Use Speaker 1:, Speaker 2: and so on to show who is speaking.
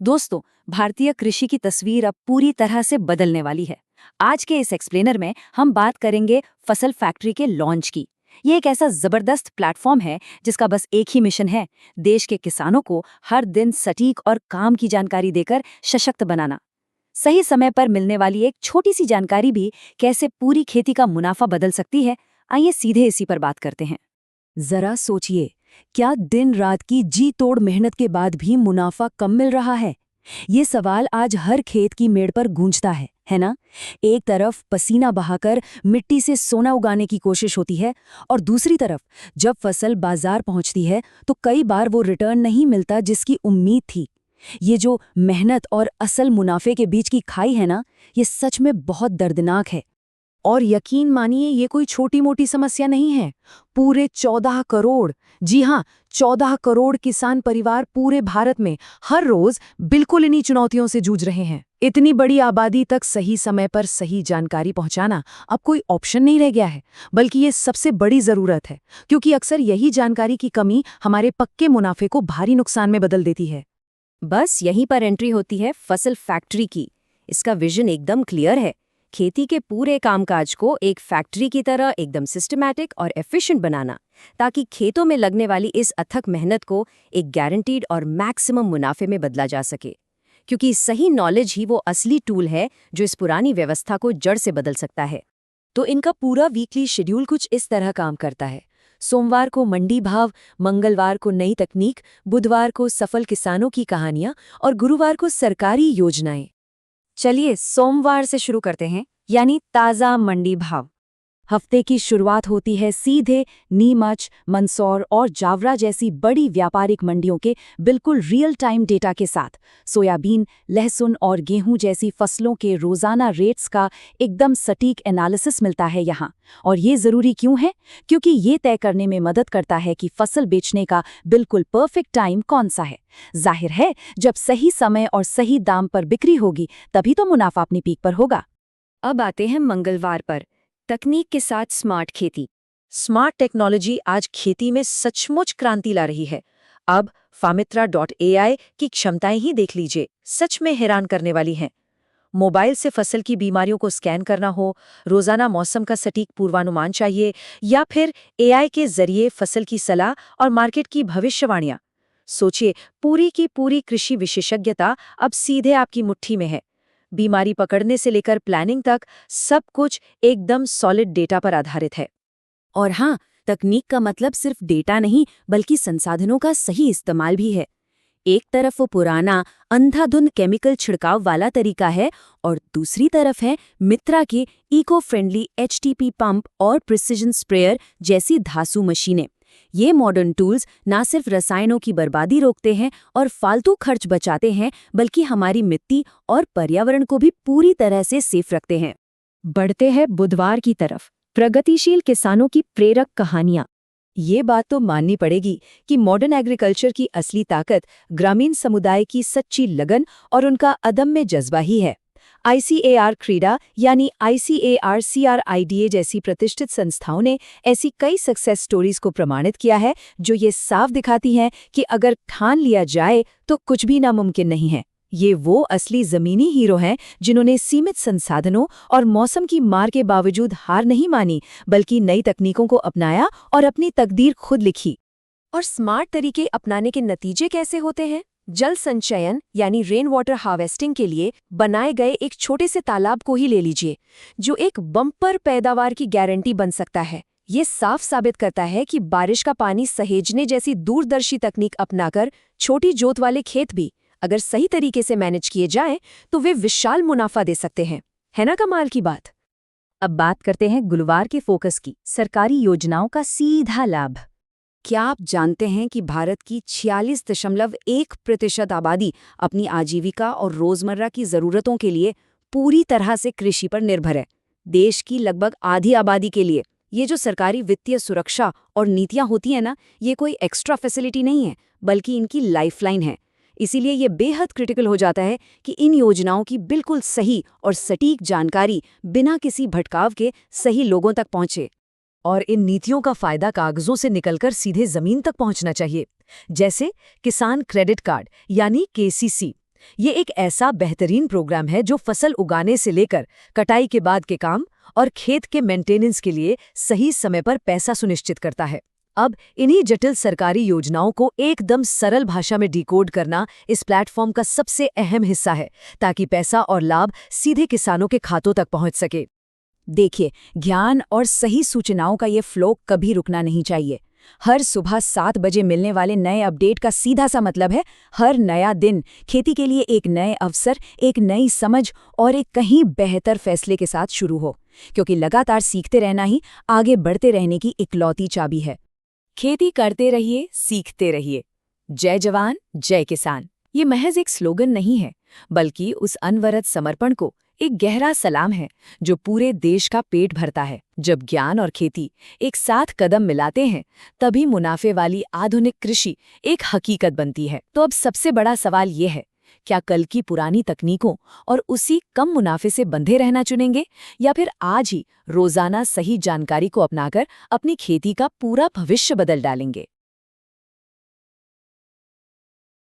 Speaker 1: दोस्तों, भारतीय कृषि की तस्वीर अब पूरी तरह से बदलने वाली है। आज के इस एक्सप्लेनर में हम बात करेंगे फसल फैक्ट्री के लॉन्च की। ये एक ऐसा जबरदस्त प्लेटफॉर्म है जिसका बस एक ही मिशन है, देश के किसानों को हर दिन सटीक और काम की जानकारी देकर सशक्त बनाना। सही समय पर मिलने वाली एक छोटी सी जानकारी भी कैसे पूरी खेती का मुनाफा बदल सकती है, आइए सीधे इसी पर बात करते हैं।
Speaker 2: जरा सोचिए, क्या दिन रात की जी तोड़ मेहनत के बाद भी मुनाफा कम मिल रहा है? ये सवाल आज हर खेत की मेड़ पर गूंजता है ना? एक तरफ पसीना बहाकर मिट्टी से सोना उगाने की कोशिश होती है, और दूसरी तरफ जब फसल बाजार पहुंचती है तो कई बार वो रिटर्न नहीं मिलता जिसकी उम्मीद थी। ये जो मेहनत और असल मुनाफे के बीच की खाई है ना, ये सच में बहुत दर्दनाक है। और यकीन मानिए, ये कोई छोटी मोटी समस्या नहीं है। पूरे 14 करोड़, जी हाँ, 14 करोड़ किसान परिवार पूरे भारत में हर रोज बिल्कुल इन्हीं चुनौतियों से जूझ रहे हैं। इतनी बड़ी आबादी तक सही समय पर सही जानकारी पहुंचाना अब कोई ऑप्शन नहीं रह गया है, बल्कि ये सबसे बड़ी जरूरत है, क्योंकि अक्सर यही जानकारी की कमी हमारे पक्के मुनाफे को भारी नुकसान में बदल देती है।
Speaker 1: बस यहीं पर एंट्री होती है फसल फैक्ट्री की। इसका विजन एकदम क्लियर है, खेती के पूरे कामकाज को एक फैक्ट्री की तरह एकदम सिस्टमैटिक और एफिशिएंट बनाना, ताकि खेतों में लगने वाली इस अथक मेहनत को एक गारंटीड और मैक्सिमम मुनाफे में बदला जा सके। क्योंकि सही नॉलेज ही वो असली टूल है जो इस पुरानी व्यवस्था को जड़ से बदल सकता है।
Speaker 2: तो इनका पूरा वीकली शेड्यूल कुछ इस तरह काम करता है। सोमवार को मंडी भाव, मंगलवार को नई तकनीक, बुधवार को सफल किसानों की कहानियां और गुरुवार को सरकारी योजनाएं।
Speaker 1: चलिए सोमवार से शुरू करते हैं, यानी ताज़ा मंडी भाव।
Speaker 2: हफ्ते की शुरुआत होती है सीधे नीमच, मंदसौर और जावरा जैसी बड़ी व्यापारिक मंडियों के बिल्कुल रियल टाइम डेटा के साथ। सोयाबीन, लहसुन और गेहूं जैसी फसलों के रोजाना रेट्स का एकदम सटीक एनालिसिस मिलता है यहाँ। और ये ज़रूरी क्यों है? क्योंकि ये तय करने में मदद करता है कि फसल बेचने का बिल्कुल परफेक्ट टाइम कौन सा है। जाहिर है, जब सही समय और सही दाम पर बिक्री होगी तभी तो मुनाफा अपनी पीक पर होगा।
Speaker 1: अब आते हैं मंगलवार पर, तकनीक के साथ स्मार्ट खेती।
Speaker 2: स्मार्ट टेक्नोलॉजी आज खेती में सचमुच क्रांति ला रही है। अब फार्मित्रा.ai की क्षमताएं ही देख लीजिए, सच में हैरान करने वाली हैं। मोबाइल से फसल की बीमारियों को स्कैन करना हो, रोजाना मौसम का सटीक पूर्वानुमान चाहिए, या फिर AI के जरिए फसल की सलाह और मार्केट की भविष्यवाणियां। सोचिए, पूरी की पूरी कृषि विशेषज्ञता अब सीधे आपकी मुट्ठी में है। बीमारी पकड़ने से लेकर प्लानिंग तक सब कुछ एकदम सॉलिड डेटा पर आधारित है।
Speaker 1: और हाँ, तकनीक का मतलब सिर्फ डेटा नहीं, बल्कि संसाधनों का सही इस्तेमाल भी है। एक तरफ वो पुराना अंधाधुंध केमिकल छिड़काव वाला तरीका है, और दूसरी तरफ है मित्रा के इको फ्रेंडली HTP पंप और प्रिसिजन स्प्रेयर जैसी धासु मशीनें। ये मॉडर्न टूल्स ना सिर्फ रसायनों की बर्बादी रोकते हैं और फालतू खर्च बचाते हैं, बल्कि हमारी मिट्टी और पर्यावरण को भी पूरी तरह से सेफ रखते हैं।
Speaker 2: बढ़ते हैं बुधवार की तरफ, प्रगतिशील किसानों की प्रेरक कहानियां। ये बात तो माननी पड़ेगी कि मॉडर्न एग्रीकल्चर की असली ताकत ग्रामीण समुदाय की सच्ची लगन और उनका अदम्य जज्बा ही है। ICAR क्रीडा यानी ICAR CRIDA जैसी प्रतिष्ठित संस्थाओं ने ऐसी कई सक्सेस स्टोरीज को प्रमाणित किया है, जो ये साफ दिखाती हैं कि अगर ठान लिया जाए तो कुछ भी नामुमकिन नहीं है। ये वो असली जमीनी हीरो हैं जिन्होंने सीमित संसाधनों और मौसम की मार के बावजूद हार नहीं मानी, बल्कि नई तकनीकों को अपनाया और अपनी तकदीर खुद लिखी। और स्मार्ट तरीके अपनाने के नतीजे कैसे होते हैं? जल संचयन यानी रेन वाटर हार्वेस्टिंग के लिए बनाए गए एक छोटे से तालाब को ही ले लीजिए, जो एक बम्पर पैदावार की गारंटी बन सकता है। ये साफ साबित करता है कि बारिश का पानी सहेजने जैसी दूरदर्शी तकनीक अपनाकर छोटी जोत वाले खेत भी अगर सही तरीके से मैनेज किए जाएं तो वे विशाल मुनाफा दे सकते हैं। है ना कमाल की बात? अब बात करते हैं गुरुवार के फोकस की, सरकारी योजनाओं का सीधा लाभ। क्या आप जानते हैं कि भारत की 46.1% आबादी अपनी आजीविका और रोजमर्रा की जरूरतों के लिए पूरी तरह से कृषि पर निर्भर है? देश की लगभग आधी आबादी के लिए ये जो सरकारी वित्तीय सुरक्षा और नीतियां होती हैं ना, ये कोई एक्स्ट्रा फैसिलिटी नहीं है, बल्कि इनकी लाइफलाइन है। इसीलिए ये बेहद क्रिटिकल हो जाता है कि इन योजनाओं की बिल्कुल सही और सटीक जानकारी बिना किसी भटकाव के सही लोगों तक पहुंचे। और इन नीतियों का फायदा कागजों से निकलकर सीधे जमीन तक पहुंचना चाहिए। जैसे किसान क्रेडिट कार्ड यानी KCC, ये एक ऐसा बेहतरीन प्रोग्राम है जो फसल उगाने से लेकर कटाई के बाद के काम और खेत के मेंटेनेंस के लिए सही समय पर पैसा सुनिश्चित करता है। अब इन्हीं जटिल सरकारी योजनाओं को एकदम सरल भाषा में डिकोड करना इस प्लेटफॉर्म का सबसे अहम हिस्सा है, ताकि पैसा और लाभ सीधे किसानों के खातों तक पहुंच सके।
Speaker 1: देखिए, ज्ञान और सही सूचनाओं का ये फ्लो कभी रुकना नहीं चाहिए। हर सुबह 7 बजे मिलने वाले नए अपडेट का सीधा सा मतलब है हर नया दिन खेती के लिए एक नए अवसर, एक नई समझ और एक कहीं बेहतर फैसले के साथ शुरू हो, क्योंकि लगातार सीखते रहना ही आगे बढ़ते रहने की इकलौती चाबी है। खेती करते रहिए, सीखते रहिए। जय जवान, जय किसान। ये महज एक स्लोगन नहीं है, बल्कि उस अनवरत समर्पण को एक गहरा सलाम है जो पूरे देश का पेट भरता है। जब ज्ञान और खेती एक साथ कदम मिलाते हैं, तभी मुनाफे वाली आधुनिक कृषि एक हकीकत बनती है। तो अब सबसे बड़ा सवाल ये है, क्या कल की पुरानी तकनीकों और उसी कम मुनाफे से बंधे रहना चुनेंगे, या फिर आज ही रोजाना सही जानकारी को अपनाकर अपनी खेती का पूरा भविष्य बदल डालेंगे?